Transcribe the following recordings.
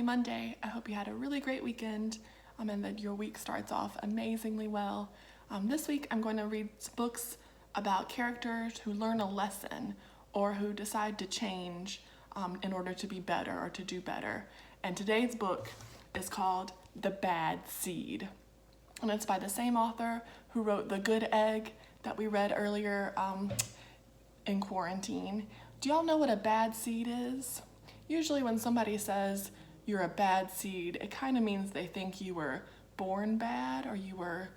Monday. I hope you had a really great weekend and that your week starts off amazingly well. This week I'm going to read books about characters who learn a lesson or who decide to change in order to be better or to do better. And today's book is called The Bad Seed. And it's by the same author who wrote The Good Egg that we read earlier in quarantine. Do y'all know what a bad seed is? Usually when somebody says you're a bad seed, it kind of means they think you were born bad or you were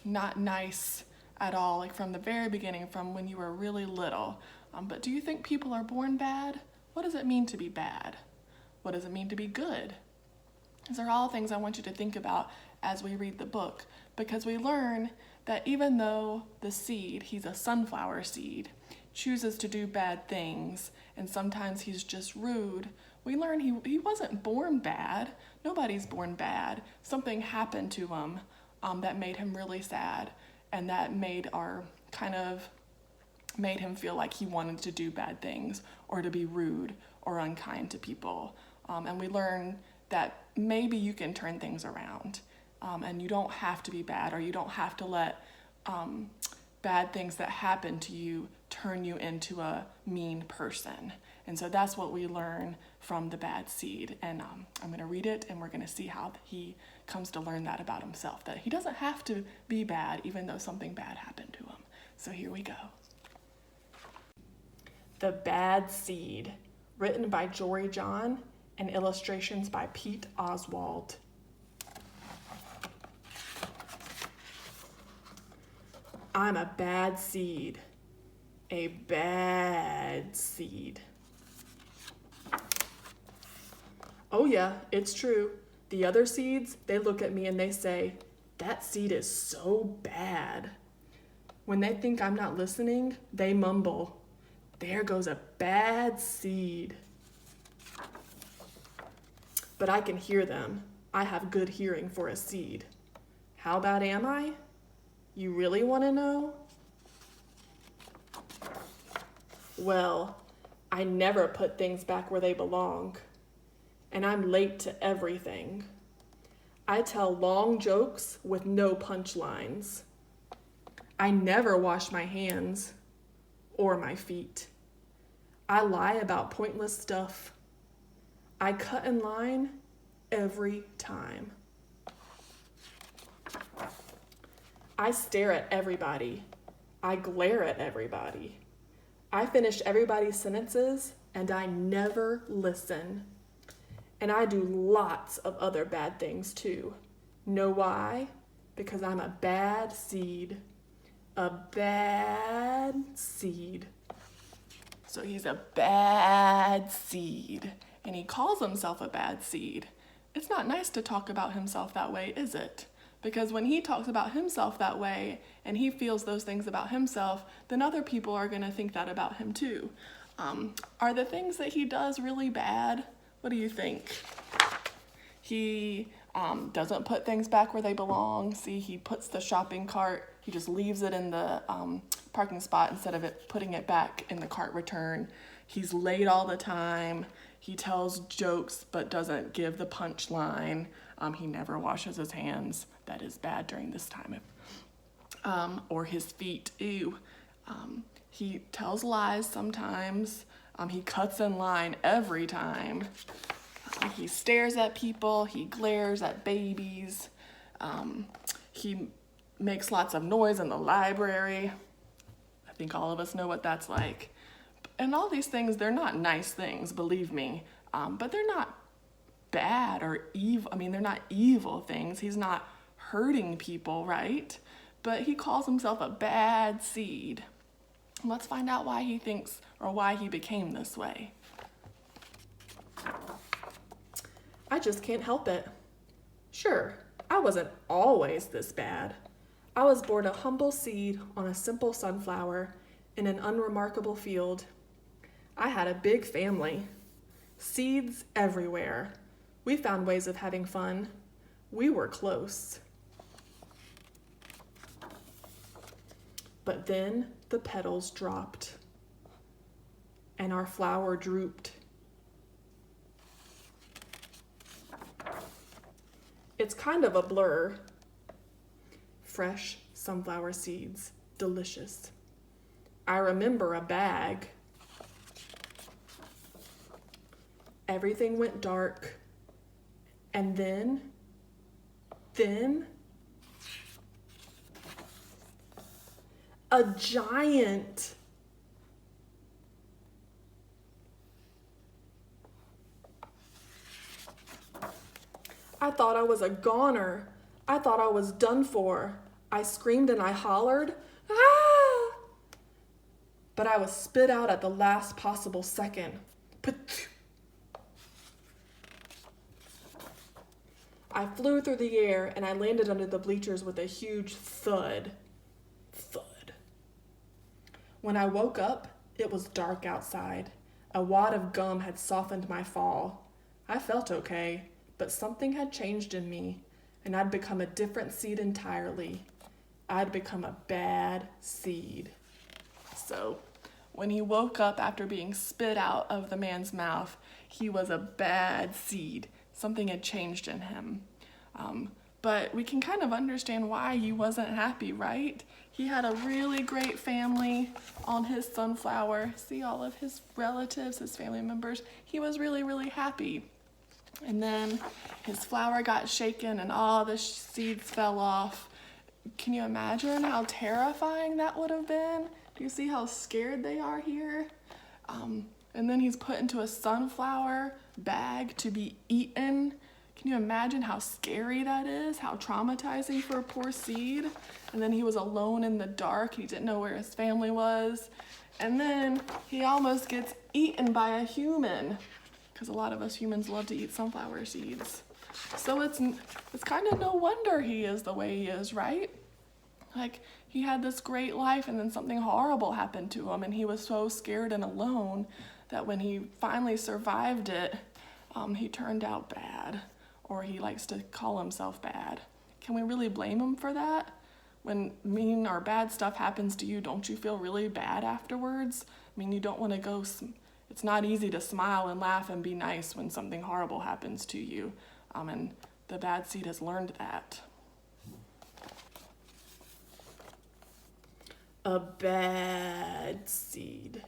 not nice at all, like from the very beginning, from when you were really little. But do you think people are born bad? What does it mean to be bad? What does it mean to be good? These are all things I want you to think about as we read the book, because we learn that even though the seed, he's a sunflower seed, chooses to do bad things, and sometimes he's just rude, we learn he wasn't born bad. Nobody's born bad. Something happened to him that made him really sad, and that made him feel like he wanted to do bad things or to be rude or unkind to people. And we learn that maybe you can turn things around, and you don't have to be bad, or you don't have to let bad things that happen to you turn you into a mean person. And so that's what we learn from The Bad Seed. And I'm going to read it, and we're going to see how he comes to learn that about himself, that he doesn't have to be bad even though something bad happened to him. So here we go. The Bad Seed, written by Jory John and illustrations by Pete Oswald. I'm a bad seed. A bad seed. Oh yeah, it's true. The other seeds, they look at me and they say, that seed is so bad. When they think I'm not listening, they mumble, there goes a bad seed. But I can hear them. I have good hearing for a seed. How bad am I? You really want to know? Well, I never put things back where they belong, and I'm late to everything. I tell long jokes with no punchlines. I never wash my hands or my feet. I lie about pointless stuff. I cut in line every time. I stare at everybody. I glare at everybody. I finish everybody's sentences, and I never listen. And I do lots of other bad things too. Know why? Because I'm a bad seed. A bad seed. So he's a bad seed, and he calls himself a bad seed. It's not nice to talk about himself that way, is it? Because when he talks about himself that way and he feels those things about himself, then other people are going to think that about him too. Are the things that he does really bad? What do you think? He doesn't put things back where they belong. See, he puts the shopping cart, he just leaves it in the parking spot instead of putting it back in the cart return. He's late all the time. He tells jokes but doesn't give the punchline. He never washes his hands. That is bad during this time. Or his feet, ew. He tells lies sometimes. He cuts in line every time. He stares at people. He glares at babies. He makes lots of noise in the library. I think all of us know what that's like. And all these things, they're not nice things, believe me. But they're not bad or evil. I mean, they're not evil things. He's not hurting people, right? But he calls himself a bad seed. Let's find out why he thinks or why he became this way. I just can't help it. Sure, I wasn't always this bad. I was born a humble seed on a simple sunflower in an unremarkable field. I had a big family. Seeds everywhere. We found ways of having fun. We were close. But then the petals dropped, and our flower drooped. It's kind of a blur. Fresh sunflower seeds, delicious. I remember a bag. Everything went dark. And then, a giant. I thought I was a goner. I thought I was done for. I screamed and I hollered, ah! But I was spit out at the last possible second. I flew through the air and I landed under the bleachers with a huge thud. Thud. When I woke up, it was dark outside. A wad of gum had softened my fall. I felt okay, but something had changed in me, and I'd become a different seed entirely. I'd become a bad seed. So, when he woke up after being spit out of the man's mouth, he was a bad seed. Something had changed in him. But we can kind of understand why he wasn't happy, right? He had a really great family on his sunflower. See all of his relatives, his family members. He was really, really happy. And then his flower got shaken and all the seeds fell off. Can you imagine how terrifying that would have been? Do you see how scared they are here? And then he's put into a sunflower bag to be eaten. Can you imagine how scary that is? How traumatizing for a poor seed? And then he was alone in the dark. He didn't know where his family was. And then he almost gets eaten by a human, because a lot of us humans love to eat sunflower seeds. So it's kind of no wonder he is the way he is, right? Like, he had this great life and then something horrible happened to him and he was so scared and alone that when he finally survived it, he turned out bad, or he likes to call himself bad. Can we really blame him for that? When mean or bad stuff happens to you, don't you feel really bad afterwards? I mean, you don't want to go, it's not easy to smile and laugh and be nice when something horrible happens to you. And the bad seed has learned that. A bad seed.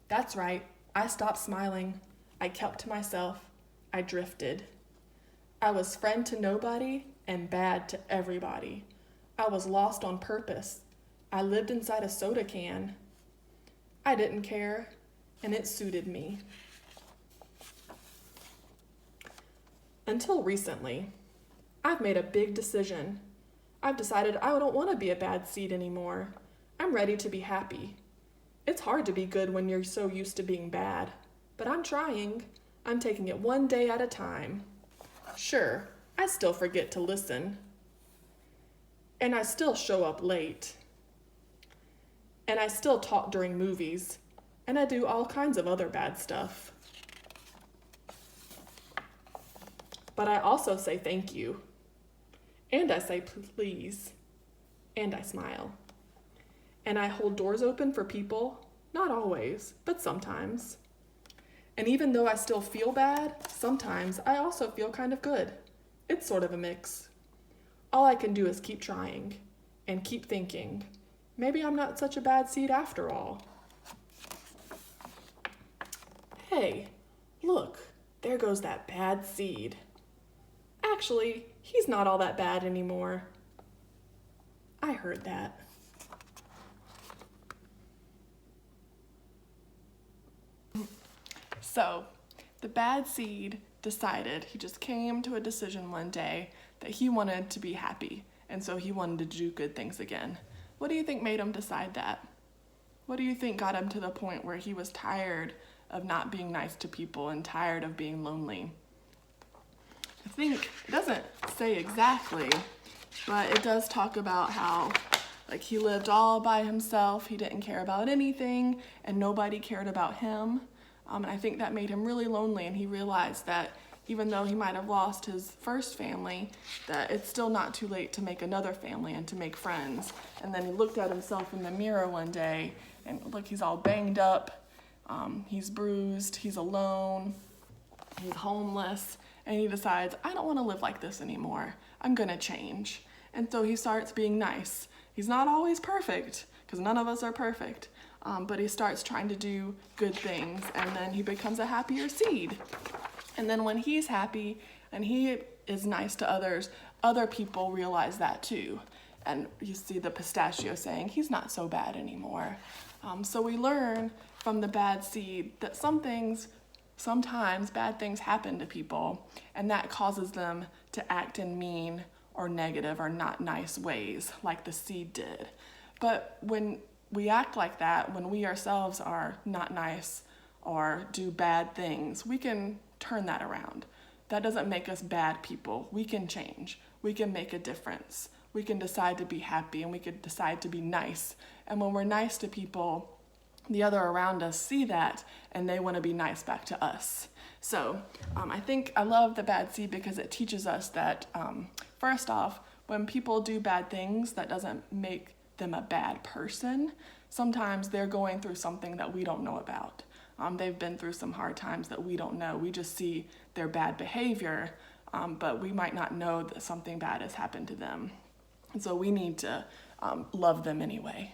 That's right. I stopped smiling. I kept to myself. I drifted. I was friend to nobody and bad to everybody. I was lost on purpose. I lived inside a soda can. I didn't care, and it suited me. Until recently, I've made a big decision. I've decided I don't want to be a bad seed anymore. I'm ready to be happy. It's hard to be good when you're so used to being bad, but I'm trying. I'm taking it one day at a time. Sure, I still forget to listen. And I still show up late. And I still talk during movies. And I do all kinds of other bad stuff. But I also say thank you. And I say please. And I smile. And I hold doors open for people, not always, but sometimes. And even though I still feel bad, sometimes I also feel kind of good. It's sort of a mix. All I can do is keep trying and keep thinking, maybe I'm not such a bad seed after all. Hey, look, there goes that bad seed. Actually, he's not all that bad anymore. I heard that. So, the bad seed decided, he just came to a decision one day that he wanted to be happy, and so he wanted to do good things again. What do you think made him decide that? What do you think got him to the point where he was tired of not being nice to people and tired of being lonely? I think it doesn't say exactly, but it does talk about how he lived all by himself, he didn't care about anything, and nobody cared about him. And I think that made him really lonely, and he realized that even though he might have lost his first family, that it's still not too late to make another family and to make friends. And then he looked at himself in the mirror one day, and look, he's all banged up, he's bruised, he's alone, he's homeless, and he decides, I don't want to live like this anymore. I'm going to change. And so he starts being nice. He's not always perfect, because none of us are perfect, but he starts trying to do good things, and then he becomes a happier seed. And then when he's happy and he is nice to others, other people realize that too. And you see the pistachio saying, he's not so bad anymore. So we learn from the bad seed that sometimes bad things happen to people, and that causes them to act in mean or negative or not nice ways, like the seed did. But when we act like that, when we ourselves are not nice or do bad things, we can turn that around. That doesn't make us bad people. We can change. We can make a difference. We can decide to be happy, and we can decide to be nice. And when we're nice to people, the other around us see that, and they want to be nice back to us. So I think I love the bad seed because it teaches us that, first off, when people do bad things, that doesn't make them a bad person. Sometimes they're going through something that we don't know about. They've been through some hard times that we don't know. We just see their bad behavior, but we might not know that something bad has happened to them. And so we need to love them anyway.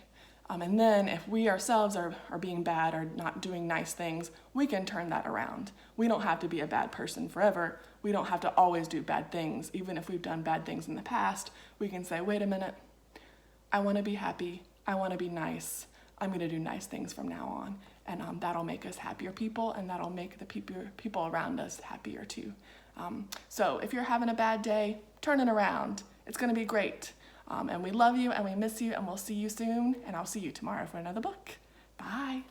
And then if we ourselves are being bad or not doing nice things, we can turn that around. We don't have to be a bad person forever. We don't have to always do bad things. Even if we've done bad things in the past, we can say, wait a minute, I want to be happy. I want to be nice. I'm going to do nice things from now on. And that'll make us happier people, and that'll make the people around us happier too. So if you're having a bad day, turn it around. It's going to be great. And we love you, and we miss you, and we'll see you soon. And I'll see you tomorrow for another book. Bye.